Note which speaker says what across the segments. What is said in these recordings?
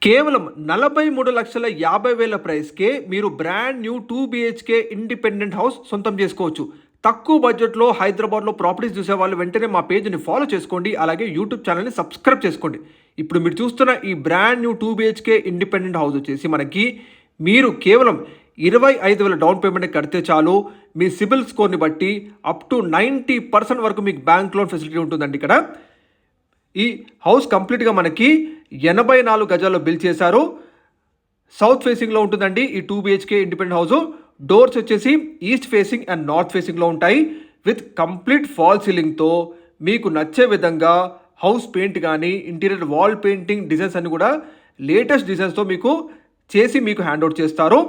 Speaker 1: కేవలం 43,50,000 ప్రైస్‌కే మీరు brand new 2 BHK independent house సొంతం చేసుకోవచ్చు. తక్కువ బడ్జెట్‌లో హైదరాబాద్‌లో ప్రాపర్టీస్ చూసేవాళ్ళు వెంటనే మా పేజ్‌ని ఫాలో చేసుకోండి. అలాగే యూట్యూబ్ ఛానల్‌ని సబ్స్క్రైబ్ చేసుకోండి. ఇప్పుడు మీరు చూస్తున్న ఈ brand new 2 BHK independent house వచ్చేసి మనకి మీరు కేవలం 25,000 డౌన్ పేమెంట్ కడితే చాలు. మీ సిబిల్ స్కోర్‌ని బట్టి అప్ టు 90% వరకు మీకు బ్యాంక్ లోన్ ఫెసిలిటీ ఉంటుందండి ఇక్కడ. ఈ హౌస్ కంప్లీట్గా మనకి 84 గజాల్లో బిల్డ్ చేశారు. సౌత్ ఫేసింగ్లో ఉంటుందండి ఈ 2 బీహెచ్కే ఇండిపెండెంట్ హౌస్. డోర్స్ వచ్చేసి ఈస్ట్ ఫేసింగ్ అండ్ నార్త్ ఫేసింగ్లో ఉంటాయి. విత్ కంప్లీట్ ఫాల్ సీలింగ్తో మీకు నచ్చే విధంగా హౌస్ పెయింట్ కానీ ఇంటీరియర్ వాల్ పెయింటింగ్ డిజైన్స్ అన్ని కూడా లేటెస్ట్ డిజైన్స్తో మీకు చేసి మీకు హ్యాండ్ అవుట్ చేస్తారు.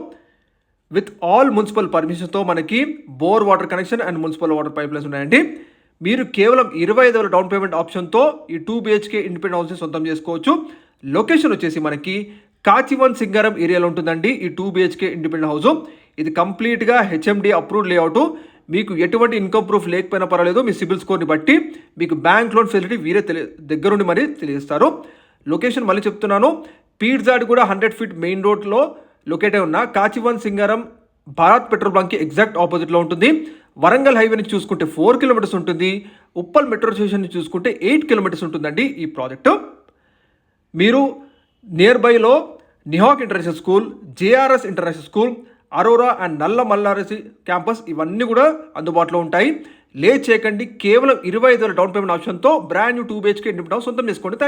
Speaker 1: విత్ ఆల్ మున్సిపల్ పర్మిషన్స్తో మనకి bore water connection and municipal water pipe lines ఉన్నాయండి. మీరు కేవలం 25,000 డౌన్ పేమెంట్ ఆప్షన్తో ఈ 2 బీహెచ్కే ఇండిపెండెంట్ హౌస్ని సొంతం చేసుకోవచ్చు. లొకేషన్ వచ్చేసి మనకి కాచివన్ సింగారం ఏరియాలో ఉంటుందండి ఈ 2 బీహెచ్కే ఇండిపెండెంట్ హౌస్. ఇది కంప్లీట్గా హెచ్ఎండి అప్రూవ్డ్ లేఅవుట్. మీకు ఎటువంటి ఇన్కమ్ ప్రూఫ్ లేకపోయినా పర్వాలేదు, మీ సిబిల్ స్కోర్ని బట్టి మీకు బ్యాంక్ లోన్ ఫెసిలిటీ వీరే దగ్గరుండి మరీ తెలియజేస్తారు. లొకేషన్ మళ్ళీ చెప్తున్నాను, పీర్జాడ్ కూడా 100 ఫీట్ మెయిన్ రోడ్లో లొకేట్ అయి ఉన్న కాచివన్ సింగారం భారత్ పెట్రోల్ బంక్కి ఎగ్జాక్ట్ ఆపోజిట్లో ఉంటుంది. వరంగల్ హైవే నుంచి చూసుకుంటే 4 కిలోమీటర్స్ ఉంటుంది. ఉప్పల్ మెట్రో స్టేషన్ నుంచి చూసుకుంటే 8 కిలోమీటర్స్ ఉంటుందండి ఈ ప్రాజెక్టు. మీరు నియర్ బైలో నిహాక్ international school, JRS international school, Aurora and నల్ల మల్లారసి క్యాంపస్ ఇవన్నీ కూడా అందుబాటులో ఉంటాయి. లేట్ చేయకండి, కేవలం 25,000 డౌన్ పేమెంట్ ఆప్షన్తో brand new 2 BHK independent house సొంతం చేసుకోండి.